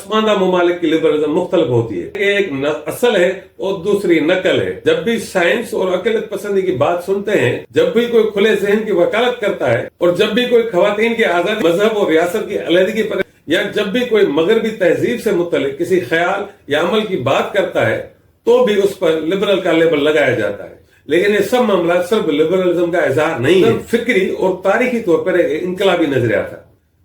पसमानदा ममालिक की लिबरलिज्म मुख्तलिफ होती है। एक असल है और दूसरी नकल है। जब भी साइंस और अक़लियत पसंदी की बात सुनते हैं, जब भी कोई खुले ज़हन की वकालत करता है और जब भी कोई खवातीन की आजादी, मजहब और रियासत की अलहदगी पर, या जब भी कोई मगरबी तहजीब से मुतल्लिक किसी ख्याल या अमल की बात करता है, तो भी उस पर लिबरल का लेबल लगाया जाता है। लेकिन ये सब मामला सिर्फ लिबरलिज्म का इजहार नहीं है, फिक्री और तारीखी तौर पर एक इनकलाबी नजरिया था।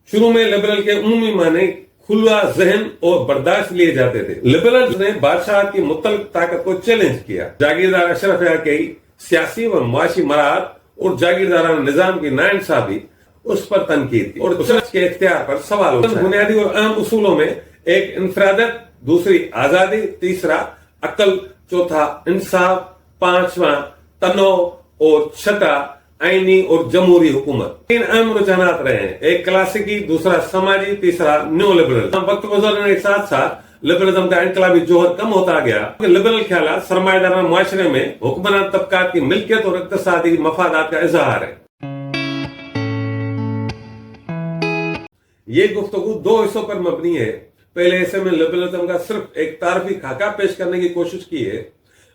शुरू में लिबरल के उम्मी माने खुला जहन और बर्दाश्त लिए जाते थे। लिबरल्स ने बादशाह की मुतल्लिक ताकत को चैलेंज किया। जागीरदार अशरफिया की सियासी व मुआशी मराहत और जागीरदाराना निजाम की नाइंसाफी, उस पर तनकीद की और उसके इख्तियार पर सवाल उठाए। बुनियादी और अहम उसूलों में एक इनफरादत, दूसरी आजादी, तीसरा अकल, चौथा इंसाफ, पांचवा तनोव और छठा आईनी और जमहूरी हुकूमत। तीन अहम रुझानात रहे हैं, एक क्लासिकी, दूसरा समाजी, तीसरा न्यू लिबरल। वक्त गुजरने के साथ साथ लिबरलिज्म का इनकलाबी जोहर कम होता गया। लिबरल ख्याल सरमायादाराना मुआशरे में हुक्मरान तबकात की मिल्कियत और इक्तिसादी मफादात का इजहार है। ये गुफ्तगू दो हिस्सों पर मबनी है। पहले हिस्से में लिबरलिज्म का सिर्फ एक तारफी खाका पेश करने की कोशिश की है।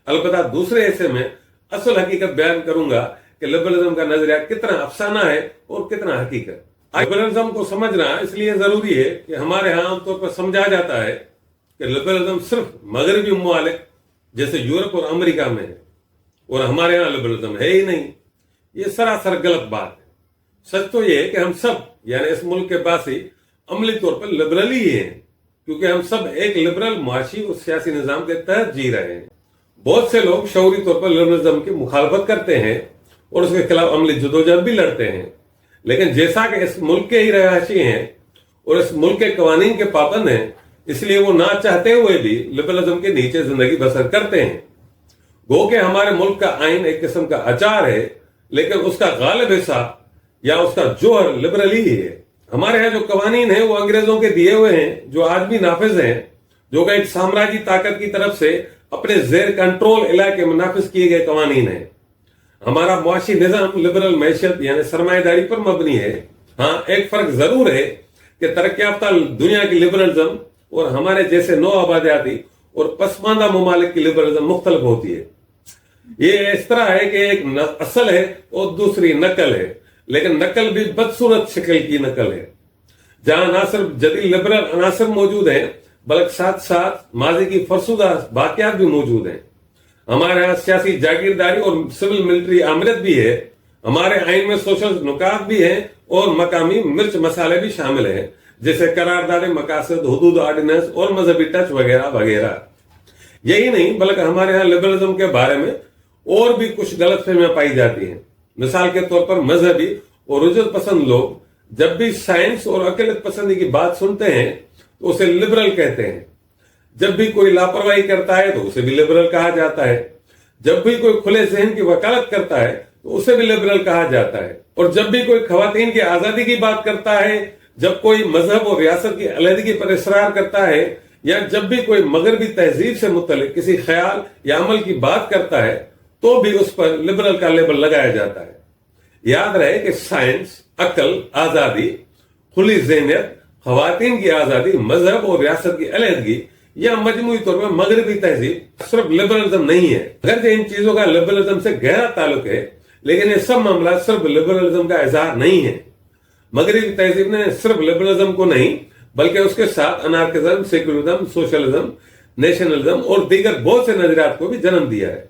अलबत्ता दूसरे हिस्से में असल हकीकत बयान करूंगा कि लिबरलिज्म का नजरिया कितना अफसाना है और कितना हकीकत। लिबरलिज्म को समझना इसलिए जरूरी है कि हमारे यहाँ आमतौर पर समझा जाता है कि लिबरलिज्म सिर्फ मगरबी ममालिक जैसे यूरोप और अमेरिका में है और हमारे यहाँ लिबरलिज्म है ही नहीं। ये सरासर गलत बात है। सच तो ये है कि हम सब यानी इस मुल्क के बासी अमली तौर पर लिबरल ही हैं, क्योंकि हम सब एक लिबरल मुआशी और सियासी निजाम के तहत जी रहे हैं। बहुत से लोग शऊरी तौर पर लिबरलिज्म की मुखालफत करते हैं और उसके खिलाफ अमली जदोजहद भी लड़ते हैं, लेकिन जैसा कि इस मुल्क के ही रहायशी हैं और इस मुल्क के कवानीन के पाबंद हैं, इसलिए वो ना चाहते हुए भी लिबरलिज्म के नीचे जिंदगी बसर करते हैं। गो के हमारे मुल्क का आइन एक किस्म का अचार है, लेकिन उसका गालिब हिस्सा या उसका जोहर लिबरल ही है। हमारे यहाँ जो कवानीन है वो अंग्रेजों के दिए हुए हैं, जो आज भी नाफिज हैं, जो कि एक साम्राज्य ताकत की तरफ से अपने जेर कंट्रोल इलाके में नाफिज किए गए कवानीन है। हमारा मुआशी निजाम लिबरल मैशत यानी सरमायादारी पर मबनी है। हाँ, एक फर्क जरूर है कि तरक्की याफ्ता दुनिया की लिबरलिज्म और हमारे जैसे नौ आबादियाती और पसमानदा ममालिक की लिबरलिज्म मुख्तलिफ होती है। ये इस तरह है कि एक असल है और दूसरी नकल है, लेकिन नकल भी बदसूरत शक्ल की नकल है, जहां ना सिर्फ जदीद लिबरल अनासर मौजूद हैं, बल्कि साथ साथ माजी की फरसुदा बाकियात भी मौजूद हैं। हमारे यहाँ सियासी जागीरदारी और सिविल मिलिट्री आमरत भी है। हमारे आइन में सोशल नुकात भी है और मकामी मिर्च मसाले भी शामिल हैं, जैसे करारदाद मकासद, हुदूद ऑर्डिनेंस और मजहबी टच वगैरह वगैरह। यही नहीं, बल्कि हमारे यहाँ लिबरलिज्म के बारे में और भी कुछ गलतफहमियां पाई जाती हैं। मिसाल के तौर पर मजहबी और रुजत पसंद लोग जब भी साइंस और अक़लियत पसंदी की बात सुनते हैं तो उसे लिबरल कहते हैं। जब भी कोई लापरवाही करता है तो उसे भी लिबरल कहा जाता है। जब भी कोई खुले ज़हन की वकालत करता है तो उसे भी लिबरल कहा जाता है। और जब भी कोई खवातीन की आजादी की बात करता है, जब कोई मजहब और रियासत की अलहदगी पर इसरार करता है, या जब भी कोई मगरबी तहजीब से मुतल्लिक किसी ख्याल या अमल की बात करता है, तो भी उस पर लिबरल का लेबल लगाया जाता है। याद रहे कि साइंस, अकल, आजादी, खुली ज़हनियत, खवातीन की आजादी, मजहब और रियासत की अलहदगी या मजमूई तौर पर मगरबी तहजीब सिर्फ लिबरलिज्म नहीं है। अगरचे इन चीजों का लिबरलिज्म से गहरा ताल्लुक है, लेकिन ये सब मामला सिर्फ लिबरलिज्म का इजहार नहीं है। मगरबी तहजीब ने सिर्फ लिबरलिज्म को नहीं, बल्कि उसके साथ अनार्किज्म, सेक्युलरिज्म, सोशलिज्म, नेशनलिज्म और दीगर बहुत से नजरियात को भी जन्म दिया है।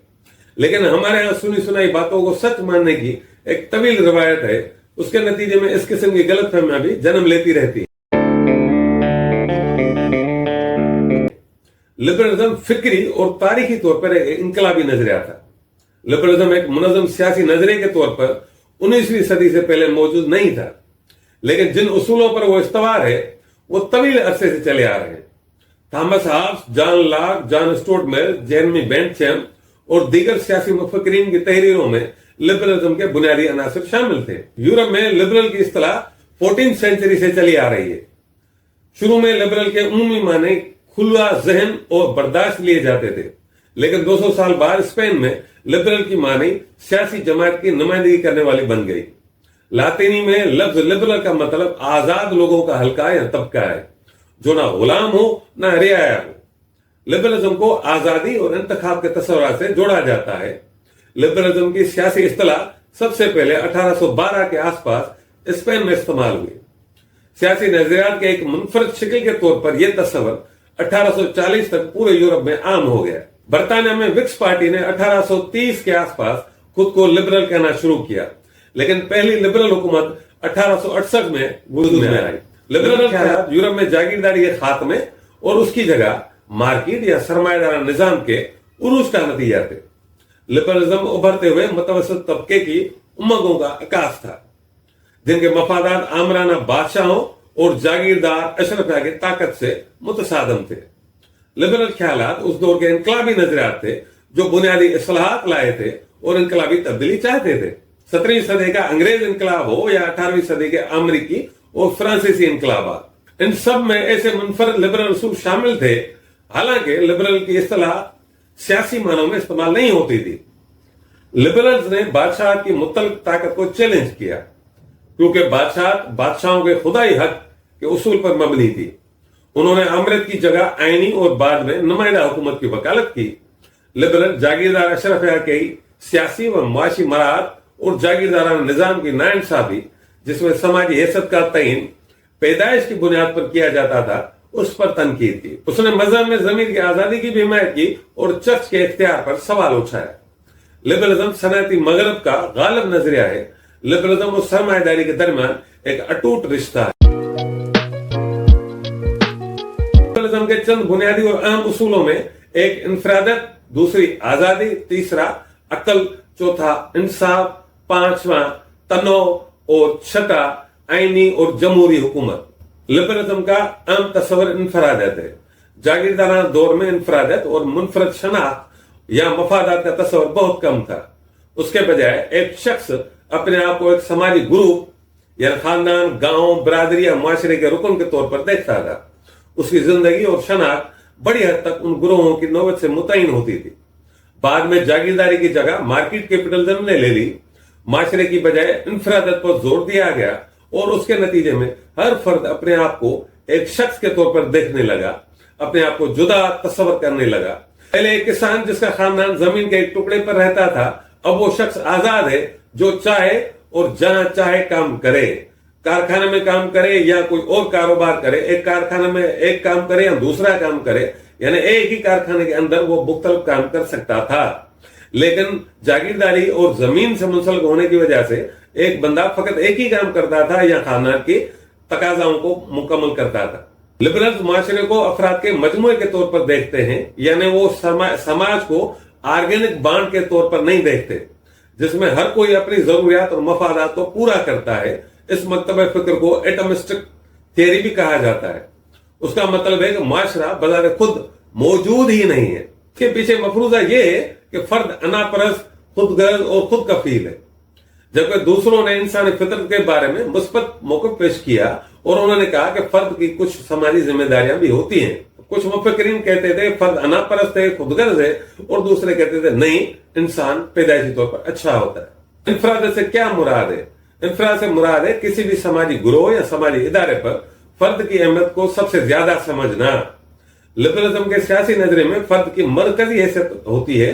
लेकिन हमारे यहाँ सुनी सुनाई बातों को सच मानने की एक तवील रिवायत है। उसके नतीजे में इस किस्म की गलतफहमियां भी जन्म लेती रहती है। लिबरलिज्म फिक्री और तारीखी तौर पर एक इनकलाबी नजरिया था। लिबरलिज्म एक मुनज़्ज़म सियासी नजरिए के तौर पर 19वीं सदी से पहले मौजूद नहीं था, लेकिन जिन उसूलों पर वो इस्तवार है वो तवील अरसे से चले आ रहे हैं। Thomas Hobbes, John Locke, John Stuart Mill, Jeremy Bentham और दीगर सियासी मुफक्किरीन की तहरीरों में लिबरलिज्म के बुनियादी अनासर शामिल थे। यूरोप में लिबरल की इस्तिलाह 14वीं सेंचुरी से चली आ रही है। शुरू में लिबरल के उमूमी माने खुला जहन और बर्दाश्त लिए जाते थे, लेकिन 200 साल बाद स्पेन में लिबरल की मानी सियासी जमात की नुमाइंदगी करने वाली बन गई। लातीनी में लफ्ज लिबरल का मतलब आजाद लोगों का हल्का या तबका है जो ना गुलाम हो ना रियाया हो। लिबरलिज्म को आजादी और इंतखाब के तस्वुरात से जोड़ा जाता है। लिबरलिज्म की सियासी इस्तिलाह सबसे पहले 1812 के आसपास स्पेन में इस्तेमाल हुई। सियासी नजरियात के एक मुनफरद शक्ल के तौर पर यह तस्वर 1840 तक पूरे यूरोप में आम हो गया। बरतानिया में विक्स पार्टी ने 1830 के आसपास खुद को लिबरल कहना शुरू किया, लेकिन पहली लिबरल हुकूमत 1868 में वजूद में आई। लिबरल ख्यालात यूरोप में जागीरदारी के खात्मे और उसकी जगह मार्केट या सरमायादारा निजाम के उरूज का नतीजा थे। लिबरलिज्म उभरते हुए मुतवस्सित तबके की उम्मतों का आकाश था, जिनके मफादात आमराना बादशाहों और जागीरदार अशरफिया की ताकत से मुतसादम थे। लिबरल ख्यालात उस दौर के इनकलाबी नजरियात थे जो बुनियादी इस्लाहात लाए थे और इनकलाबी तब्दीली चाहते थे। 17वीं सदी का अंग्रेज इनकलाब हो या 18वीं सदी के अमरीकी और फ्रांसीसी इनकलाबात, इन सब में ऐसे मुनफरद लिबरल उसूल शामिल थे। हालांकि लिबरल की इस्तिलाह सियासी मानों में इस्तेमाल नहीं होती थी। लिबरल्स ने बादशाह की मुतल्लिक ताकत को चैलेंज किया, क्योंकि बादशाहों के खुदाई हक के उसूल पर मबनी थी। उन्होंने अमृत की जगह आईनी और बाद में नुमाइंदा हुकूमत की वकालत की। लिबरल जागीरदार अशरफिया के सियासी व मुआशी मराहत और जागीरदाराना निजाम की नाइंसाफी, जिसमें समाजी हैसियत का तयन पैदाइश की बुनियाद पर किया जाता था, उस पर तनकीद की। उसने मजहब में जमीन की आजादी की भी हिमायत की और चर्च के इख्तियार पर सवाल उठाया। लिबरलिज्म सनअती मगरब का गालिब नजरिया है। लिबरलिज्म और सरमायादारी के दरमियान एक अटूट रिश्ता है। लिबरलिज्म के चंद बुनियादी और अहम उसूलों में एक इनफरादत, दूसरी आजादी, तीसरा अक्ल, चौथा इंसाफ, पांचवा तनोव और छठा आईनी और जमहूरी हुकूमत। लिबरलिज्म का अहम तस्वर इनफरादत है। जागीरदाराना दौर में इनफरादत और मुनफरद शनाख्त या मफादात का तस्वर बहुत कम था। उसके बजाय एक शख्स अपने आप को एक समाजी ग्रुप या खानदान, गांव, बरादरी या मुआशरे के रुकन के तौर पर देखता था। उसकी जिंदगी और शनाख्त बड़ी हद तक उन ग्रोहों की नौबत से मुतयन होती थी। बाद में जागीरदारी की जगह मार्केट कैपिटलिज्म ने ले ली। माशरे की बजाय इनफरादत पर जोर दिया गया और उसके नतीजे में हर फर्द अपने आप को एक शख्स के तौर पर देखने लगा, अपने आप को जुदा तस्वर करने लगा। पहले एक किसान जिसका खानदान जमीन के एक टुकड़े पर रहता था, अब वो शख्स आजाद है जो चाहे और जहां चाहे काम करे। कारखाने में काम करे या कोई और कारोबार करे, एक कारखाने में एक काम करे या दूसरा काम करे, यानी एक ही कारखाने के अंदर वो मुख्तलिफ काम कर सकता था। लेकिन जागीरदारी और जमीन से मुंसलिक होने की वजह से एक बंदा फकत एक ही काम करता था या खानदान के तकाजाओं को मुकम्मल करता था। लिबरल्स माशरे को अफराद के मजमूए के तौर पर देखते हैं, यानी वो समाज को ऑर्गेनिक बांड के तौर पर नहीं देखते जिसमें हर कोई अपनी जरूरियात और मफादात को पूरा करता है। इस मकतब फिक्र को एटमिस्टिक थियरी भी कहा जाता है। उसका मतलब है कि माशरा बजारे खुद मौजूद ही नहीं है। इसके पीछे मफरूजा यह है कि फर्द अनापरस्त, खुदगर्ज और खुद कफील है, जबकि दूसरों ने इंसानी फितरत के बारे में मुस्बत मौक़िफ़ पेश किया और उन्होंने कहा कि फर्द की कुछ समाजी जिम्मेदारियां भी होती हैं। कुछ मुफक्किरीन कहते थे फर्द अनापरस्त है, खुदगर्ज है, और दूसरे कहते थे नहीं, इंसान पैदाइशी तौर पर अच्छा होता है। इनफराद से क्या मुराद है? इनफराद से मुराद है किसी भी समाजी ग्रोह या समाजी इदारे पर फर्द की अहमियत को सबसे ज्यादा समझना। लिबरलिज्म के सियासी नजरे में फर्द की मरकजी हैसियत होती है।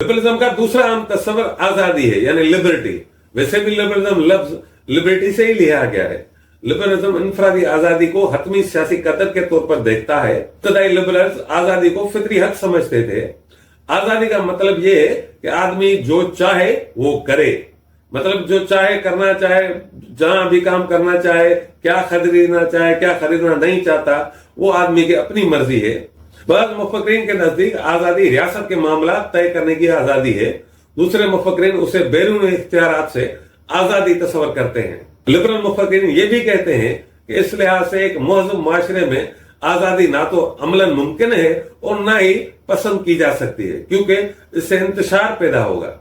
लिबरलिज्म का दूसरा आम तस्वर आजादी है, यानी लिबर्टी। वैसे भी लिबरलिज्म लफ्ज लिबर्टी से ही लिया गया है। लिबरलिज्म इनफरादी आजादी को हतमी सियासी कदर के तौर पर देखता है। इब्तदाई लिबरल्स आजादी को फितरी हक समझते थे। आजादी का मतलब यह है कि आदमी जो चाहे वो करे, मतलब जो चाहे करना चाहे, जहां भी काम करना चाहे, क्या खरीदना चाहे, क्या खरीदना नहीं चाहता, वो आदमी की अपनी मर्जी है। बाद मुफक्किरीन के नजदीक आजादी रियासत के मामला तय करने की आजादी है। दूसरे मुफक्किरीन उसे बैरून इख्तियारात से आजादी तस्वर करते हैं। लिबरल मुफक्किरीन ये भी कहते हैं कि इस लिहाज से एक महज़ूब माशरे में आजादी ना तो अमलन मुमकिन है और ना ही पसंद की जा सकती है, क्योंकि इससे इंतशार पैदा होगा।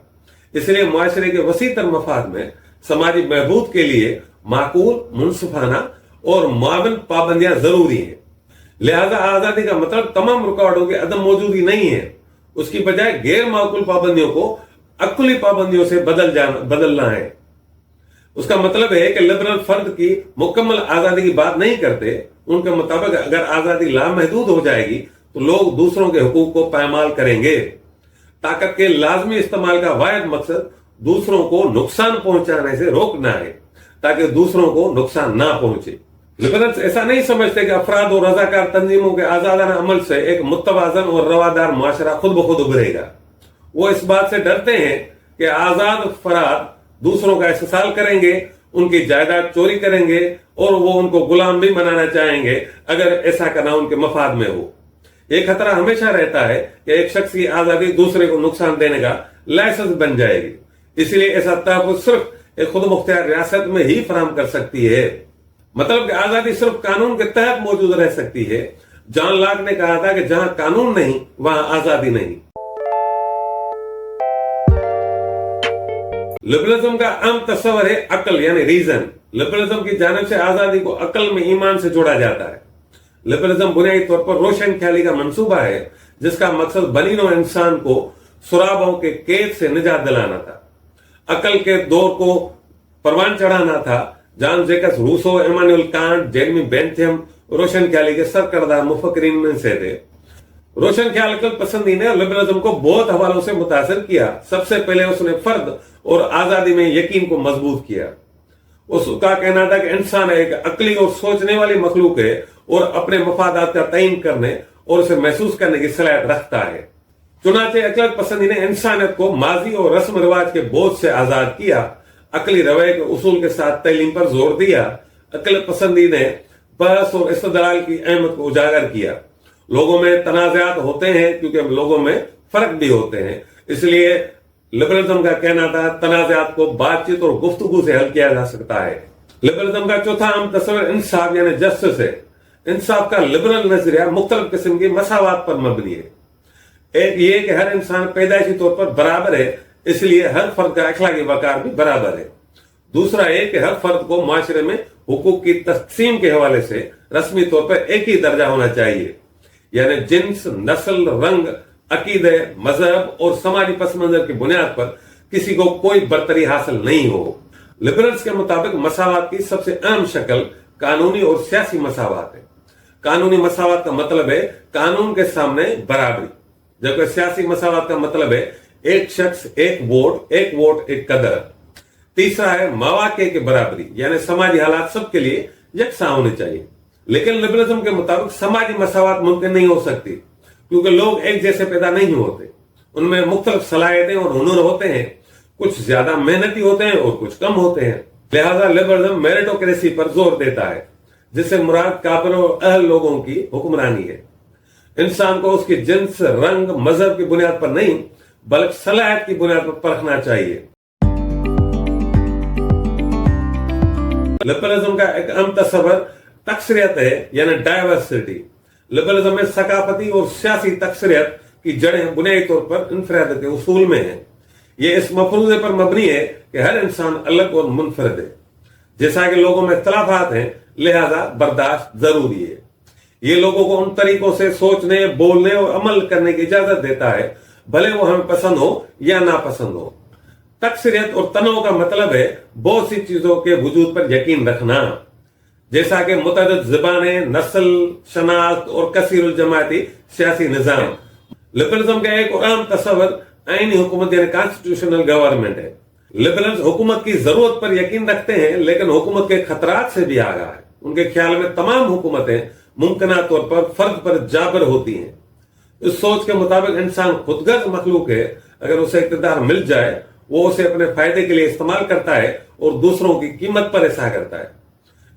इसलिए माशरे के वसीतर मफाद में समाजी महबूद के लिए माकूल, मुनसिफाना और मुआविन पाबंदियां जरूरी हैं। लिहाजा आजादी का मतलब तमाम रुकावटों की अदम मौजूदगी नहीं है, उसकी बजाय गैर माकूल पाबंदियों को अक्ली पाबंदियों से बदलना है। उसका मतलब है कि लिबरल फर्द की मुकम्मल आजादी की बात नहीं करते। उनके मुताबिक अगर आजादी लामहदूद हो जाएगी तो लोग दूसरों के हुकूक को पायमाल करेंगे। ताकत के लाजमी इस्तेमाल का वाहिद मकसद दूसरों को नुकसान पहुंचाने से रोकना है ताकि दूसरों को नुकसान ना पहुंचे। लिबरल्स ऐसा नहीं समझते कि अफराद और रजाकार तंजीमों के आजादाना अमल से एक मुतवाजन और रवादार मुआशरा खुद ब खुद उभरेगा। वो इस बात से डरते हैं कि आजाद अफराद दूसरों का इस्तेसाल करेंगे, उनकी जायदाद चोरी करेंगे और वो उनको गुलाम भी बनाना चाहेंगे अगर ऐसा करना उनके मफाद में हो। एक खतरा हमेशा रहता है कि एक शख्स की आजादी दूसरे को नुकसान देने का लाइसेंस बन जाएगी। इसलिए ऐसा तहफ़्फ़ुज़ सिर्फ एक खुद मुख्तियार रियासत में ही फराहम कर सकती है। मतलब कि आजादी सिर्फ कानून के तहत मौजूद रह सकती है। जॉन लॉक ने कहा था कि जहां कानून नहीं वहां आजादी नहीं। लिबरलिज्म का अहम तस्वर है अक्ल यानी रीजन। लिबरलिज्म की जानिब से आजादी को अक्ल में ईमान से जोड़ा जाता है। लिबरलिज्म बुनियादी तौर पर रोशन ख्याली का मंसूबा है जिसका मकसद बनी नौ इंसान को सुराबों के कैद से निजात दिलाना था, अकल के दौर को परवान चढ़ाना था। John Jacob Rousseau, Immanuel Kant, Jeremy Bentham रोशन ख्याली के सरकर्दा मुफक्किरीन में से थे। रोशन ख्याल अकल पसंदी ने लिबरलिज्म को बहुत हवालों से मुतासिर किया। सबसे पहले उसने फर्द और आजादी में यकीन को मजबूत किया। उसका कहना था कि इंसान एक अकली और सोचने वाली मखलूक है और अपने मफादात का तयन करने और उसे महसूस करने की सलाहियत रखता है। चुनाचे अकल पसंदी ने इंसानियत को माजी और रस्म रिवाज के बोझ से आजाद किया, अकली रवैये के उसूल के साथ तालीम पर जोर दिया। अकल पसंदी ने बहस और इस्तदलाल की अहमियत को उजागर किया। लोगों में तनाज़ात होते हैं क्योंकि लोगों में फर्क भी होते हैं, इसलिए लिबरलिज्म का कहना था तनाज़ात को बातचीत और गुफ्तगू से हल किया जा सकता है। लिबरलिज्म का चौथा अहम तस्वर इंसाफ यानी जस्टिस है। इंसाफ का लिबरल नजरिया मुख्तलिफ किस्म की मसावात पर मबनी है। एक ये कि हर इंसान पैदाइशी तौर पर बराबर है, इसलिए हर फर्द का अखलाकी वकार भी बराबर है। दूसरा ये कि हर फर्द को माशरे में हुकूक की तकसीम के हवाले से रस्मी तौर पर एक ही दर्जा होना चाहिए, यानी जिन्स, नस्ल, रंग, अकीदे, मजहब और समाजी पस मंजर की बुनियाद पर किसी को कोई बरतरी हासिल नहीं हो। लिबरल्स के मुताबिक मसावात की सबसे अहम शक्ल कानूनी और सियासी मसावात है। कानूनी मसावात का मतलब है कानून के सामने बराबरी, जबकि सियासी मसावात का मतलब है एक शख्स एक वोट एक कदर। तीसरा है मवाके की बराबरी, यानी समाजी हालात सबके लिए यकसा होने चाहिए। लेकिन लिबरलिज्म के मुताबिक समाजी मसावात मुमकिन नहीं हो सकती क्योंकि लोग एक जैसे पैदा नहीं होते। उनमें मुख्तलिफ सलाहियतें और हुनर होते हैं, कुछ ज्यादा मेहनती होते हैं और कुछ कम होते हैं। लिहाजा लिबरलिज्म मेरिटोक्रेसी पर जोर देता है, जिससे मुराद काबिल और अहल लोगों की हुक्मरानी है। इंसान को उसकी जिन्स, रंग, मजहब की बुनियाद पर नहीं बल्कि सलाहियत की बुनियाद पर परखना चाहिए। लिबरलिज्म का एक अहम तस्वर तकसरियत है यानी डाइवर्सिटी। लिबरलिज्म में सकाफती और सियासी तकसरियत की जड़ें बुनियादी तौर पर इनफराद के उसूल में है। ये इस मफरूजे पर मबनी है कि हर इंसान अलग और मुनफरद है। जैसा कि लोगों में इख्तलाफात हैं, लिहाजा बर्दाश्त जरूरी है। ये लोगों को उन तरीकों से सोचने, बोलने और अमल करने की इजाजत देता है, भले वो हमें पसंद हो या नापसंद हो। तकसरियत और तनों का मतलब है बहुत सी चीजों के वजूद पर यकीन रखना, जैसा कि मुतअद्दिद ज़बानें, नस्ल, शनाख्त और कसीरुल जमाती सियासी निजाम। लिबरलिज्म का एक और अहम तस्वर आईनी हुकूमत यानी कॉन्स्टिट्यूशनल गवर्नमेंट है। लिबरल्स हुकूमत की जरूरत पर यकीन रखते हैं, लेकिन हुकूमत के खतरात से भी आगाह है। उनके ख्याल में तमाम हुकूमतें मुमकिना तौर पर फर्द पर जाबर होती हैं। इस सोच के मुताबिक इंसान खुदगर्ज मखलूक है। अगर उसे इक़्तिदार मिल जाए, वो उसे अपने फायदे के लिए इस्तेमाल करता है और दूसरों की कीमत पर ऐसा करता है।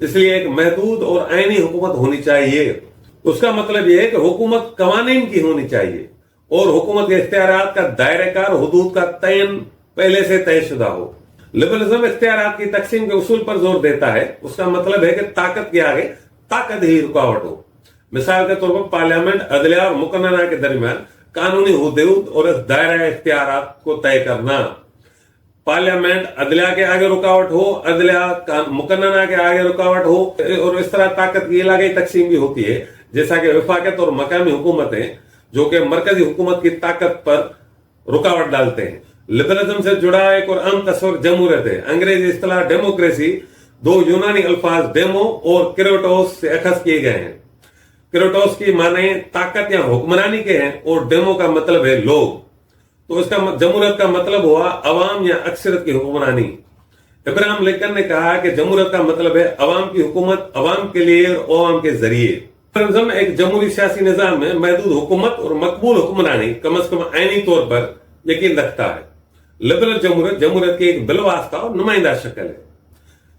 इसलिए एक महदूद और आईनी हुकूमत होनी चाहिए। उसका मतलब यह है कि हुकूमत कवानीन की होनी चाहिए और हुकूमत के इख्तियारात का दायरेकार हुदूद का तयन पहले से तयशुदा हो। लिबरलिज्म इख्तियारात की तकसीम के उसूल पर जोर देता है। उसका मतलब है कि ताकत के आगे ताकत ही रुकावट हो। मिसाल के तौर पर पार्लियामेंट अदलिया और मुकन्नना के दरमियान कानूनी हुदूद और दायरा इख्तियारात को तय करना। पार्लियामेंट अदलिया के आगे रुकावट हो, अदलिया मुकन्नना के आगे रुकावट हो, और इस तरह ताकत की इलाकाई तकसीम भी होती है, जैसा कि वफाकत और मकामी हुकूमतें जो कि मरकजी हुकूमत की ताकत पर रुकावट डालते हैं। लिबरलिज्म से जुड़ा एक और अहम तस्वर जमहूरियत है। अंग्रेजी इस्तिलाह डेमोक्रेसी दो यूनानी अल्फाज डेमो और क्रेटोस से अखज किए गए हैं। क्रेटोस की माने ताकत या हुक्मरानी के हैं और डेमो का मतलब है लोग, तो इसका जमहूरियत का मतलब हुआ अवाम या अक्सरियत की हुक्मरानी। इब्राहिम लिंकन ने कहा कि जमहूरियत का मतलब है अवाम की हुकूमत अवाम के लिए और अवाम के जरिए। लिबरलिज्म एक जमहूरी सियासी निजाम में महदूद हुकूमत और मकबूल हुक्मरानी कम से कम आईनी तौर पर यकीन रखता है। लिबरल जमहूरियत की एक बिलवास्ता और नुमाइंदा शक्ल है,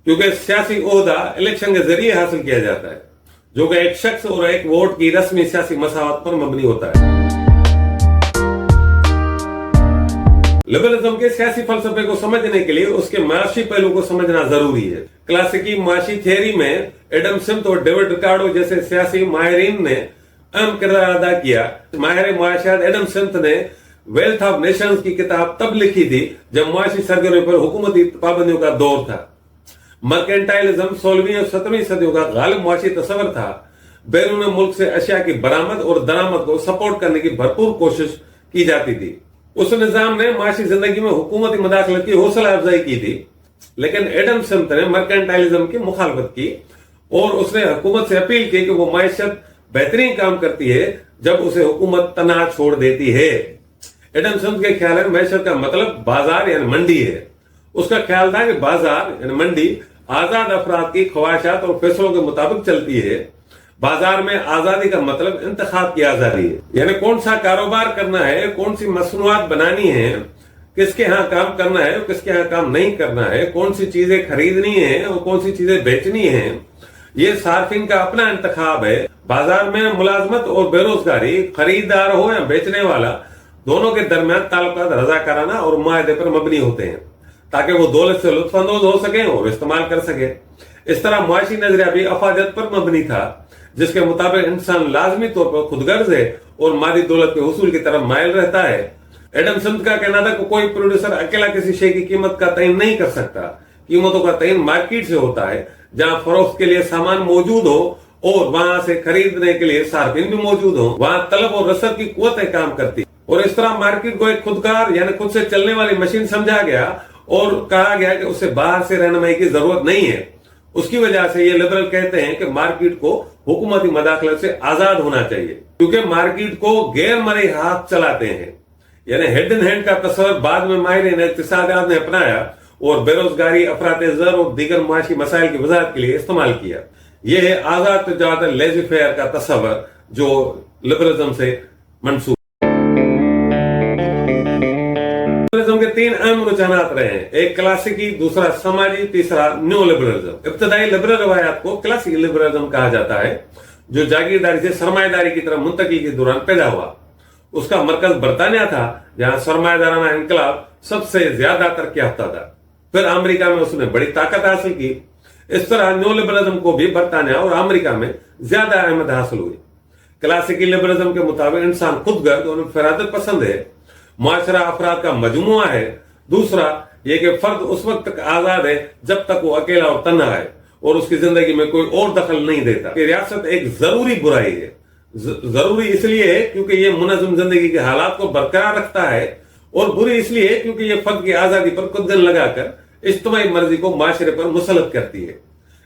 क्योंकि सियासी ओहदा इलेक्शन के जरिए हासिल किया जाता है, जो कि एक शख्स और एक वोट की रस्मी सियासी मसावत पर मबनी होता है। लिबरलिज्म के सियासी फलसफे को समझने के लिए उसके माशी पहलू को समझना जरूरी है। क्लासिकी माशी थियरी में एडम स्मिथ और डेविड रिकार्डो जैसे सियासी माहिरीन ने अहम किरदार अदा किया। माहिर मुआशियात एडम स्मिथ ने वेल्थ ऑफ नेशंस की किताब तब लिखी थी जब मुआशी सरगर्मियों पर हुकूमती पाबंदियों का दौर था। मर्केंटाइलिज्म 16वीं और 17वीं सदियों का गालिब मुआशी तस्वर था। बैरून मुल्क से अशिया की बरामद और दरामद को सपोर्ट करने की भरपूर कोशिश की जाती थी। उस निजाम ने माशी जिंदगी में हुकूमती मदाखलत की हौसला अफजाई की थी, लेकिन एडम स्मिथ ने मर्केंटाइलिज्म की मुखालफत की और उसने हुकूमत से अपील की कि वो मैशत बेहतरीन काम करती है जब उसे हुकूमत तना छोड़ देती है। एडम स्मिथ के ख्याल में मैशत का मतलब बाजार यानी मंडी है। उसका ख्याल था कि बाजार यानी मंडी आजाद अफराद की ख्वाहिशात और फैसलों के मुताबिक चलती है। बाजार में आजादी का मतलब इंतखाब की आजादी है, यानी कौन सा कारोबार करना है, कौन सी मसनूआत बनानी है, किसके यहाँ काम करना है और किसके यहाँ काम नहीं करना है, कौन सी चीजें खरीदनी है और कौन सी चीजें बेचनी है, ये सार्फिन का अपना इंतखाब है। बाजार में मुलाजमत और बेरोजगारी, खरीदार हो या बेचने वाला, दोनों के दरमियान ताल्लुकात रजाकाराना और मुआहदे पर मबनी होते हैं ताकि वो दौलत से लुत्फानंदोज हो सके और इस्तेमाल कर सके। इस तरह मुआशी नजरिया भी अफादत पर मबनी था, जिसके मुताबिक इंसान लाजमी तौर पर खुदगर्ज है और मादी दौलत के हुसूल की तरफ मायल रहता है। एडम स्मिथ का कहना था कि कोई प्रोड्यूसर अकेला किसी शे की कीमत का तयन नहीं कर सकता। कीमतों का तयन मार्केट से होता है, जहां फरोख्त के लिए सामान मौजूद हो और वहां से खरीदने के लिए सार्फिन भी मौजूद हो, वहां तलब और रसद की कुव्वतें काम करती। और इस तरह मार्केट को एक खुदकार यानी खुद से चलने वाली मशीन समझा गया और कहा गया कि उसे बाहर से रहनुमाई की जरूरत नहीं है। उसकी वजह से ये लिबरल कहते हैं कि मार्केट को हुकूमती मदाखलत से आजाद होना चाहिए, क्योंकि मार्केट को गैर मरई हाथ चलाते हैं। यानी हेड इन हैंड का तस्वर बाद में माहिरीन इक्तिसादात ने अपनाया और बेरोजगारी, अफरात-ए-ज़र और दीगर मुआशी मसाइल की वजाहत के लिए इस्तेमाल किया। यह है आजाद तिजारत लेज़ी फेयर का तस्वर जो लिबरलिज्म से मंसूब। लिबरलिज्म के तीन अहम रुझानात रहे हैं, एक क्लासिकी, दूसरा समाजी, तीसरा न्यू लिबरलिज्म। इब्तदाई लिबरल रवायात को क्लासिक लिबरलिज्म कहा जाता है, जो जागीरदारी से सरमायादारी की तरफ मुंतकी के दौरान पैदा हुआ। उसका मरकज बरतानिया था, जहां सरमायादाराना इनकलाब सबसे ज्यादा तरक्की याफ्ता था। फिर अमेरिका में उसने बड़ी ताकत हासिल की। इस तरह न्यू लिबरलिज्म को भी बरतानिया और अमेरिका में ज्यादा अहमियत हासिल हुई। क्लासिकी लिबरलिज्म के मुताबिक इंसान खुदगर्ज और इंफरादत पसंद है, मुआशरा अफराद का मजमुआ है। दूसरा यह कि फर्द उस वक्त तक आजाद है जब तक वो अकेला और तन्हा है और उसकी जिंदगी में कोई और दखल नहीं देता। कि रियासत एक जरूरी बुराई है। जरूरी इसलिए है क्योंकि ये मुनज़्ज़म जिंदगी के हालात को बरकरार रखता है, और बुरी इसलिए है क्योंकि ये फर्द की आजादी पर कुदगन लगाकर इज्तिमाई मर्जी को माशरे पर मुसलत करती है।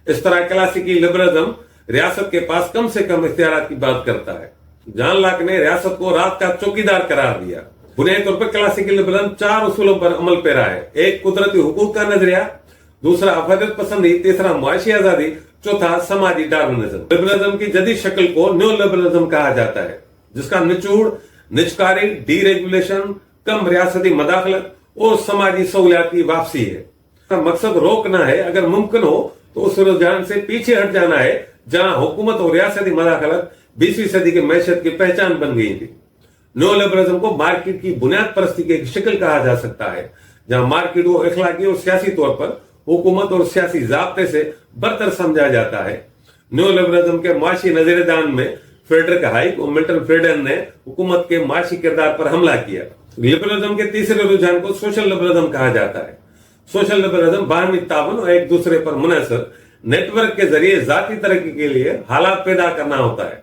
इस तरह क्लासिकी लिबरलिज्म रियासत के पास कम से कम इख्तियारात की बात करता है। जॉन लॉक ने रियासत को रात का चौकीदार करार दिया। बुनियादी तौर पर क्लासिकी लिबरलिज्म 4 उसूलों पर अमल पैरा है। एक कुदरती हुकूक का नजरिया, दूसरा अफादत पसंदी, तीसरा मुआशी आजादी, चौथा समाजी डार्विनिज्म। लिबरलिज्म की जदीद शक्ल को न्यू लिबरलिज्म कहा जाता है, जिसका निचोड़ निजकारी, डीरेगुलेशन, कम रियासती मदाखलत और समाजी सहूलियात की वापसी है। मकसद रोकना है, अगर मुमकिन हो तो उस रुझान से पीछे हट जाना है जहां हुकूमत और रियासती मदाखलत 20वीं सदी की मैशत की पहचान बन गई थी। न्यू लिबरलिज्म को मार्केट की बुनियाद परस्ती की एक शक्ल कहा जा सकता है, जहां मार्केट को इखलाकी और सियासी तौर पर हुकूमत और सियासी जाब्ते से बरतर समझा जाता है। न्यू लिबरलिज्म के मुआशी नजरदान में फ्रेडरिक हाइक और मिल्टन फ्रीडन ने हुकूमत के मुआशी किरदार पर हमला किया। लिबरलिज्म के तीसरे रुझान को सोशल लिबरलिज्म कहा जाता है। सोशल लिबरलिज्म बाहमी ताउन और एक दूसरे पर मुनहसर नेटवर्क के जरिए जाती तरक्की के लिए हालात पैदा करना होता है।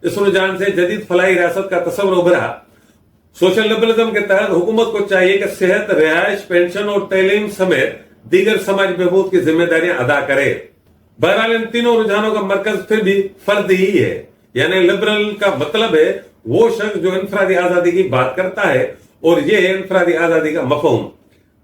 इस रुझान से जदीद फलाई रियासत का तस्वर उभरा सोशल लिबरलिज्म के तहत हुकूमत को चाहिए कि सेहत, रिहाइश, पेंशन और तालीम समेत दीगर समाज बहबूद की जिम्मेदारियां अदा करे। बहरहाल इन तीनों रुझानों का मरकज फिर भी फर्द ही है, यानी लिबरल का मतलब है वो शख्स जो इनफरादी आजादी की बात करता है, और ये है इनफरादी आजादी का मफहूम,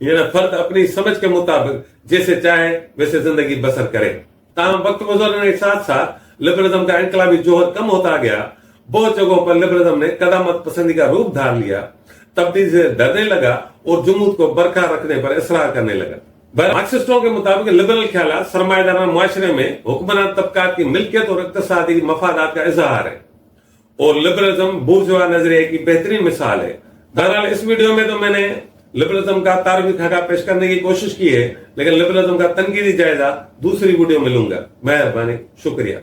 यानी फर्द अपनी समझ के मुताबिक जैसे चाहे वैसे जिंदगी बसर करे। ताहम वक्त गुजरने के साथ साथ लिबरलिज्म का इनकलाबी जोहर कम होता गया। बहुत जगहों पर लिबरलिज्म ने कदामत पसंदी का रूप धार लिया, तब्दीली से डरने लगा और जुमूद को बरकरार रखने पर इसरार करने लगा। मार्क्सिस्टों के मुताबिक लिबरल ख्यालात सरमायादाराना मुआशरे में हुक्मरान तबकात की मिल्कियत और इक्तिसादी मफादात का इजहार है, और लिबरलिज्म बूर्जुआ नजरिए की बेहतरीन मिसाल है। बहरहाल इस वीडियो में तो मैंने लिबरलिज्म का तारीफी खाका पेश करने की कोशिश की है, लेकिन लिबरलिज्म का तनकीदी जायजा दूसरी वीडियो में लूंगा। मेहरबानी, शुक्रिया।